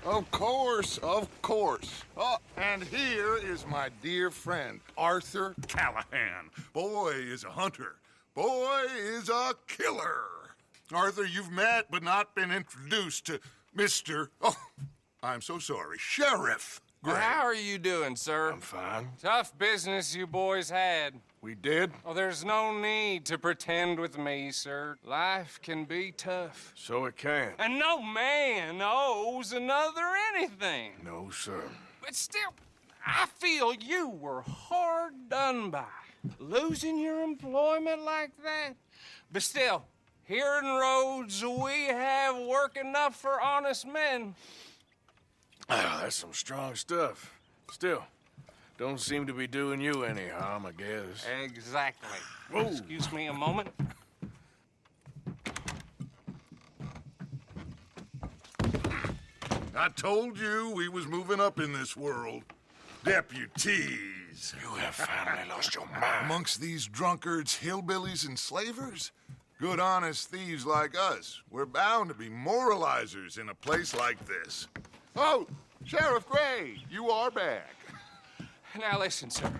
Of course, of course. Oh, and here is my dear friend, Arthur Callahan. Boy is a hunter. Boy is a killer. Arthur, you've met but not been introduced to Mr. Oh, I'm so sorry, Sheriff Gray. How are you doing, sir? I'm fine. Tough business you boys had. We did? Oh, there's no need to pretend with me, sir. Life can be tough. So it can. And no man owes another anything. No, sir. But still, I feel you were hard done by. Losing your employment like that. But still, here in Rhodes, we have work enough for honest men. Oh, that's some strong stuff. Still, don't seem to be doing you any harm, I guess. Exactly. Whoa. Excuse me a moment. I told you we was moving up in this world. Deputies. You have finally lost your mind. Amongst these drunkards, hillbillies, and slavers? Good, honest thieves like us. We're bound to be moralizers in a place like this. Oh, Sheriff Gray, you are back. Now listen, sir.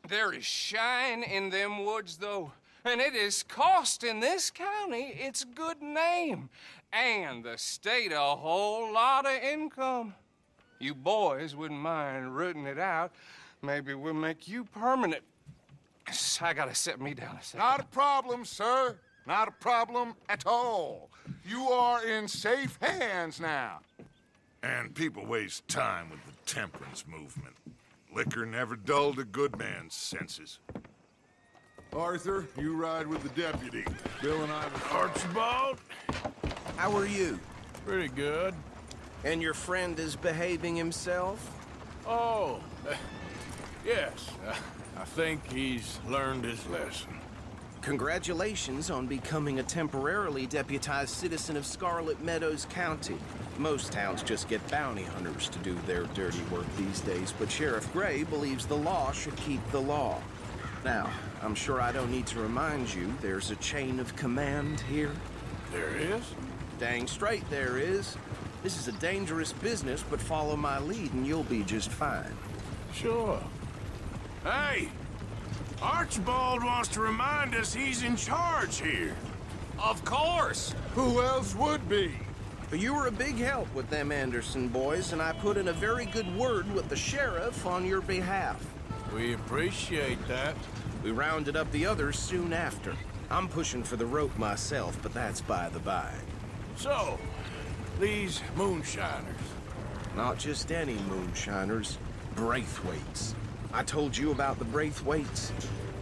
There is shine in them woods, though, and it is costing this county its good name and the state a whole lot of income. You boys wouldn't mind rooting it out. Maybe we'll make you permanent. I gotta sit me down a second. Not a problem, sir. Not a problem at all. You are in safe hands now. And people waste time with the temperance movement. Liquor never dulled a good man's senses. Arthur, you ride with the deputy. Bill and I will... Archibald? How are you? Pretty good. And your friend is behaving himself? Oh, yes. I think he's learned his lesson. Congratulations on becoming a temporarily deputized citizen of Scarlet Meadows County. Most towns just get bounty hunters to do their dirty work these days, but Sheriff Gray believes the law should keep the law. Now, I'm sure I don't need to remind you there's a chain of command here. There is? Dang straight there is. This is a dangerous business, but follow my lead and you'll be just fine. Sure. Hey! Archibald wants to remind us he's in charge here. Of course. Who else would be? But you were a big help with them Anderson boys, and I put in a very good word with the sheriff on your behalf. We appreciate that. We rounded up the others soon after. I'm pushing for the rope myself, but that's by the by. So, these moonshiners. Not just any moonshiners, Braithwaites. I told you about the Braithwaites.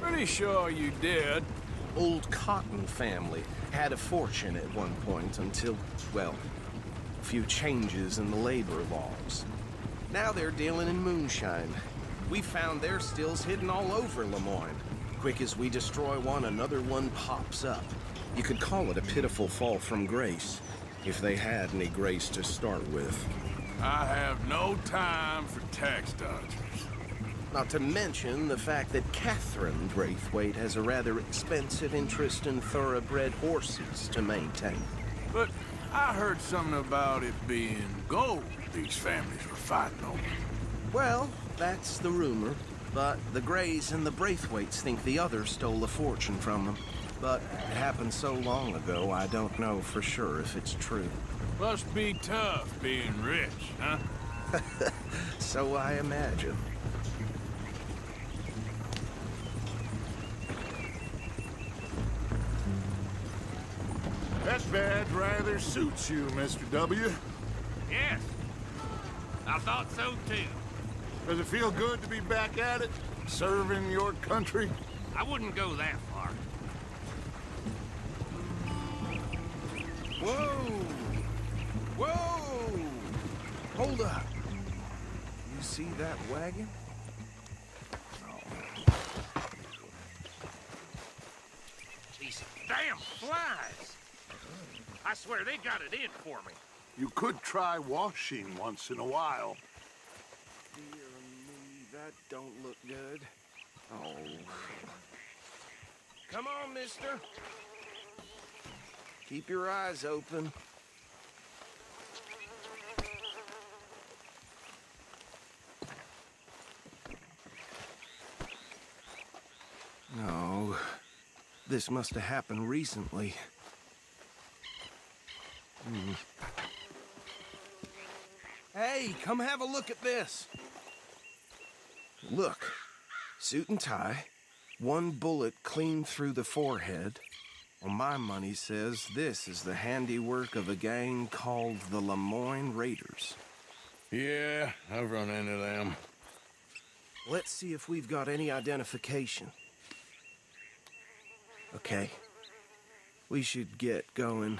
Pretty sure you did. Old Cotton family had a fortune at one point until, well, a few changes in the labor laws. Now they're dealing in moonshine. We found their stills hidden all over Lemoyne. Quick as we destroy one, another one pops up. You could call it a pitiful fall from grace, if they had any grace to start with. I have no time for tax dodgers. Not to mention the fact that Catherine Braithwaite has a rather expensive interest in thoroughbred horses to maintain. But I heard something about it being gold these families were fighting over. Well, that's the rumor. But the Grays and the Braithwaites think the others stole a fortune from them. But it happened so long ago, I don't know for sure if it's true. Must be tough being rich, huh? So I imagine. That badge rather suits you, Mr. W. Yes, I thought so too. Does it feel good to be back at it? Serving your country? I wouldn't go that far. Whoa! Whoa! Hold up. You see that wagon? These damn flies! I swear they got it in for me. You could try washing once in a while. Dear me, that don't look good. Oh. Come on, mister. Keep your eyes open. this must have happened recently. Hey, come have a look at this. Look, suit and tie, one bullet clean through the forehead. Well, my money says this is the handiwork of a gang called the Lemoyne Raiders. Yeah, I've run into them. Let's see if we've got any identification. Okay. We should get going.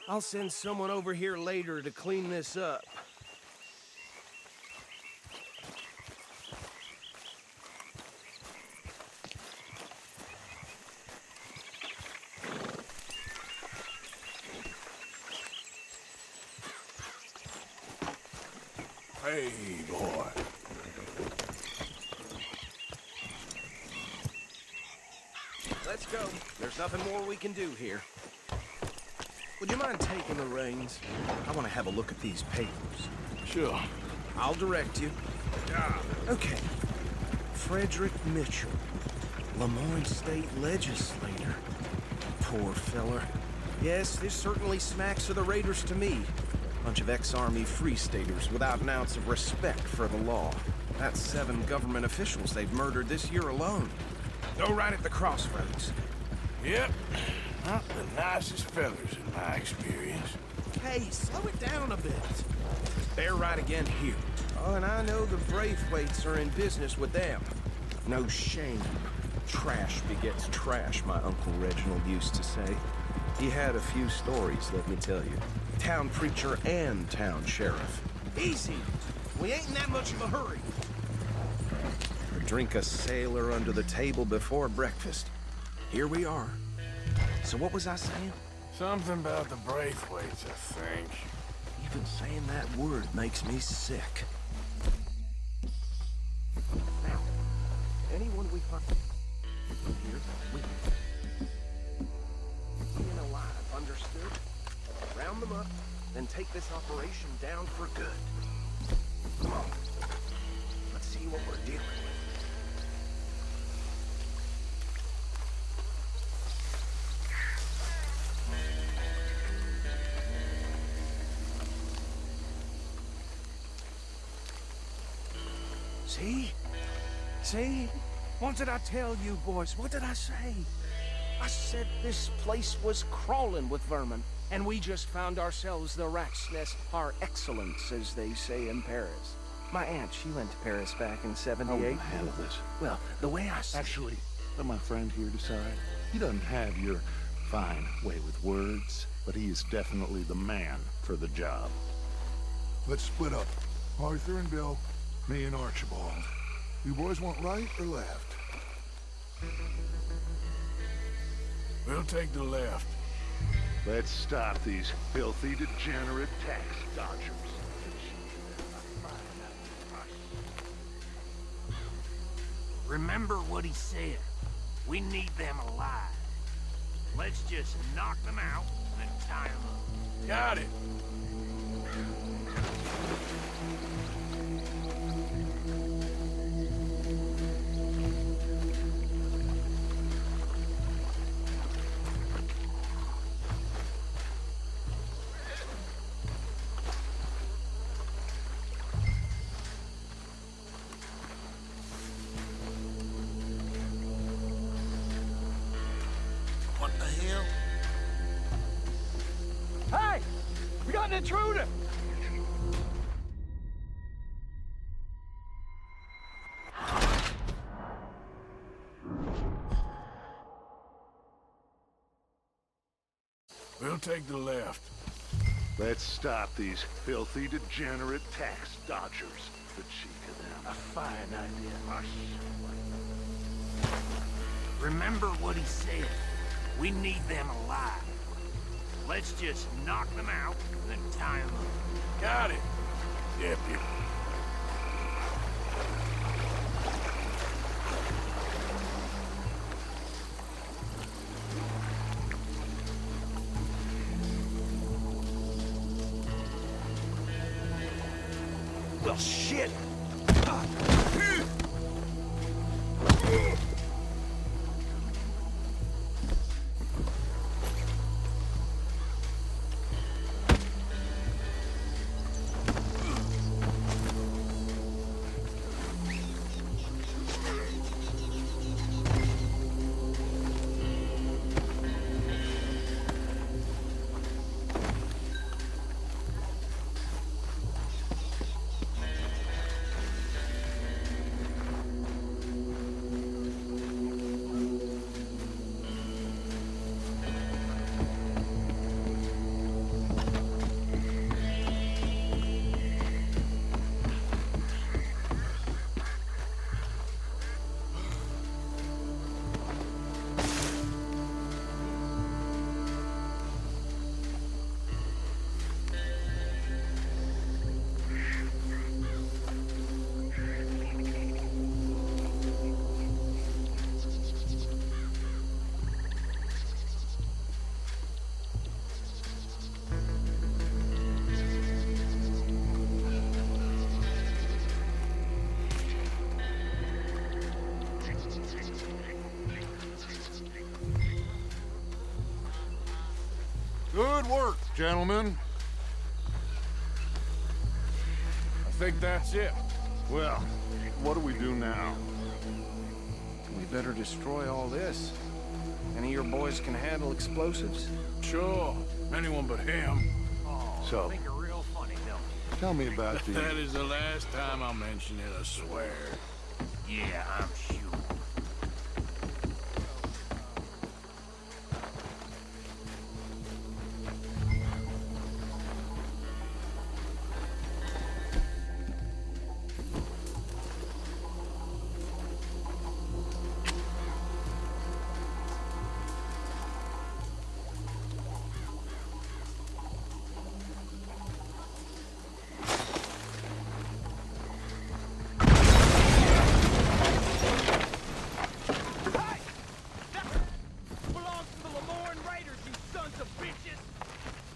I'll send someone over here later to clean this up. Hey, boy. Let's go. There's nothing more we can do here. Would you mind taking the reins? I want to have a look at these papers. Sure. I'll direct you. Okay. Frederick Mitchell, Lemoyne State Legislator. Poor feller. Yes, this certainly smacks of the Raiders to me. Bunch of ex-Army Free Staters without an ounce of respect for the law. That's 7 government officials they've murdered this year alone. Go right at the crossroads. Yep. Not the nicest fellas in my experience. Hey, slow it down a bit. They're right again here. Oh, and I know the Braithwaites are in business with them. No shame. Trash begets trash, my Uncle Reginald used to say. He had a few stories, let me tell you. Town preacher and town sheriff. Easy. We ain't in that much of a hurry. Or drink a sailor under the table before breakfast. Here we are. So what was I saying? Something about the Braithwaites, I think. Even saying that word makes me sick. Now, anyone we find here, we being alive, understood? Round them up, then take this operation down for good. Come on. Let's see what we're dealing with. See? See? What did I tell you, boys? What did I say? I said this place was crawling with vermin, and we just found ourselves the rat's nest par excellence, as they say in Paris. My aunt, she went to Paris back in '78. How will I handle this? Well, the way I see Actually, let my friend here decide. He doesn't have your fine way with words, but he is definitely the man for the job. Let's split up. Arthur and Bill, me and Archibald. You boys want right or left? We'll take the left. Let's stop these filthy, degenerate tax dodgers. Remember what he said. We need them alive. Let's just knock them out and tie them up. Got it. What the hell? Hey! We got an intruder! We'll take the left. Let's stop these filthy, degenerate tax dodgers. The cheek of them. A fine idea. Remember what he said. We need them alive. Let's just knock them out and then tie them up. Got it. Deputy. Well, shit! Good work, gentlemen. I think that's it. Well, what do we do now? We better destroy all this. Any of your boys can handle explosives? Sure. Anyone but him. So, Think you're real funny, don't you? tell me about the... That is the last time I'll mention it, I swear. Yeah, I'm sure.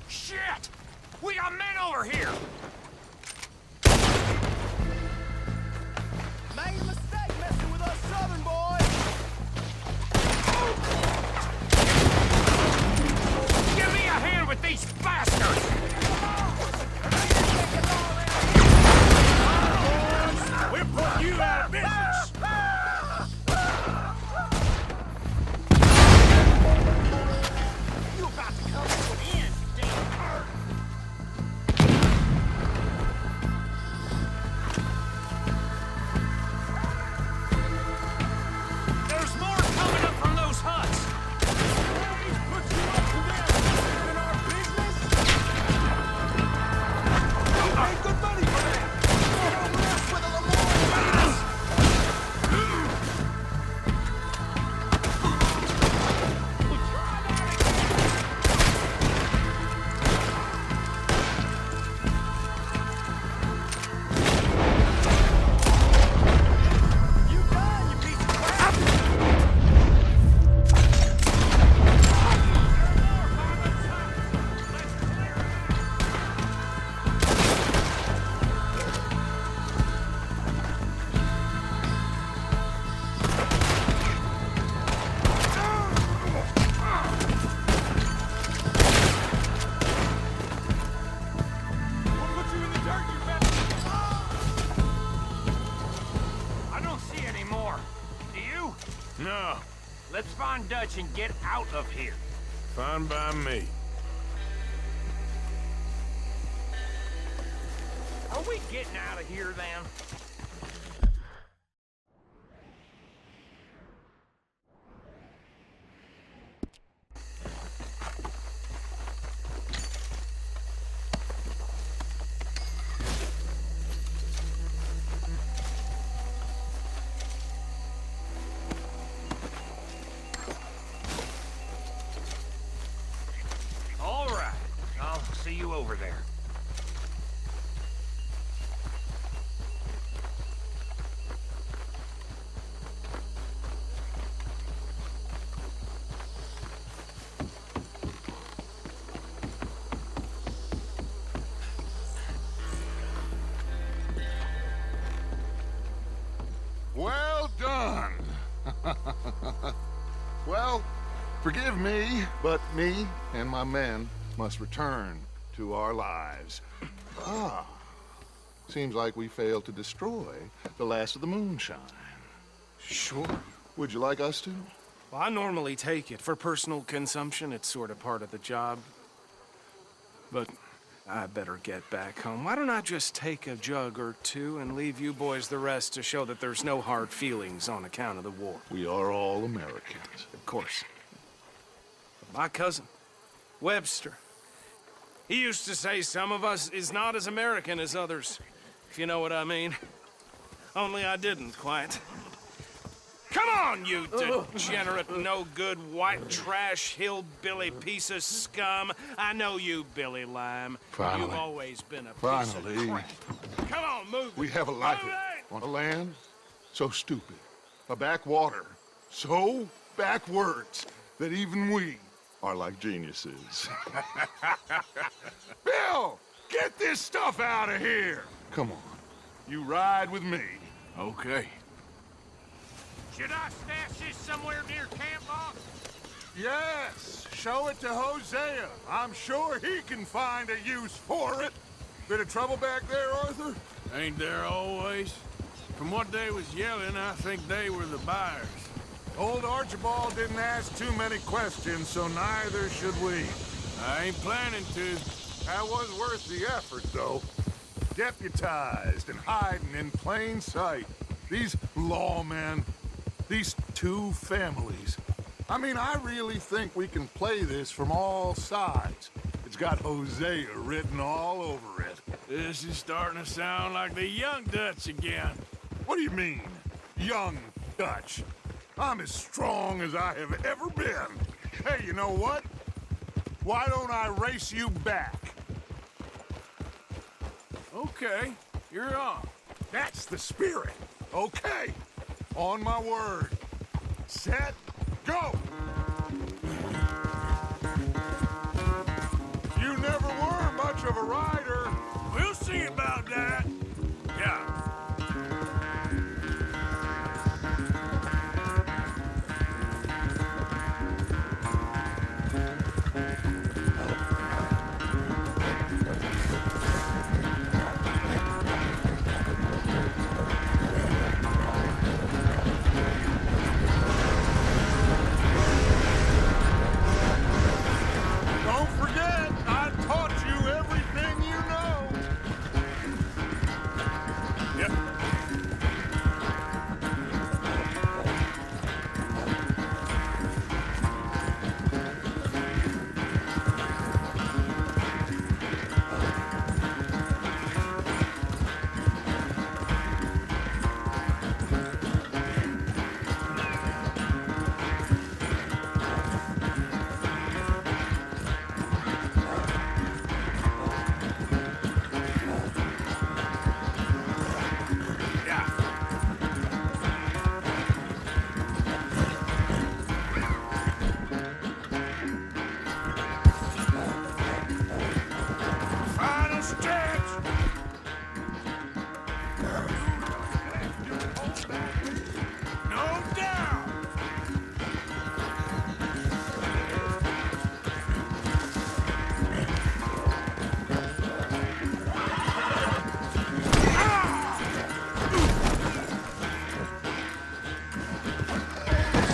Shit! We got men over here! Made a mistake messing with us southern boys. Give me a hand with these bastards! We're putting you out of business! You about to come to an end, you damn hurt. There's more coming up from those huts! Put you up to them in our business. You made good money for that. You don't mess with the Lemoyne Raiders. You done, you piece of crap. We'll put you in the dirt, you bastard. I don't see any more. Do you? No, Let's find Dutch and get out of here. fine by me. Are we getting out of here, then? All right. I'll see you over there. Well done. Well, forgive me, but me and my men must return to our lives. Ah, seems like we failed to destroy the last of the moonshine. Sure. Would you like us to? Well, I normally take it. For personal consumption, it's sort of part of the job. But I better get back home. Why don't I just take a jug or two and leave you boys the rest to show that there's no hard feelings on account of the war? We are all Americans. Of course. My cousin, Webster, he used to say some of us is not as American as others, if you know what I mean. Only I didn't quite. Come on, you degenerate, no-good, white trash, hillbilly piece of scum. I know you, Billy Lime. Finally. You've always been a piece Finally. of crap. Come on, move We it. have a life Move it! on a land so stupid, a backwater so backwards that even we are like geniuses. Bill, get this stuff out of here. Come on, you ride with me. Okay. Should I stash this somewhere near camp, boss? Yes, show it to Hosea. I'm sure he can find a use for it. Bit of trouble back there, Arthur? Ain't there always? From what they was yelling, I think they were the buyers. Old Archibald didn't ask too many questions, so neither should we. I ain't planning to. That was worth the effort, though. Deputized and hiding in plain sight. These lawmen, these two families. I mean, I really think we can play this from all sides. It's got Hosea written all over it. This is starting to sound like the Young Dutch again. What do you mean, young Dutch? I'm as strong as I have ever been. Hey, you know what? Why don't I race you back? Okay, you're on. That's the spirit. Okay. On my word. Set, go! You never were much of a rider. We'll see about that. Yeah. Don't forget, I taught you everything you know. Yep. Final stretch. No doubt.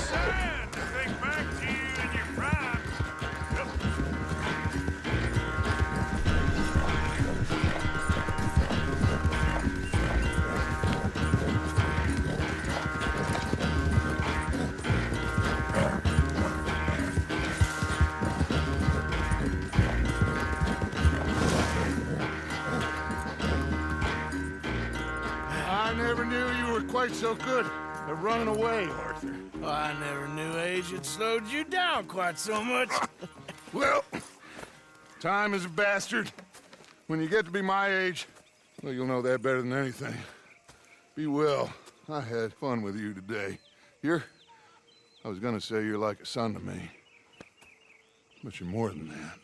Sad to think back to you in your prime. Yep. I never knew you were quite so good at running away, Arthur. Well, I never knew age had slowed you down quite so much. Well, time is a bastard. When you get to be my age, well, you'll know that better than anything. Be well. I had fun with you today. I was gonna say you're like a son to me. But you're more than that.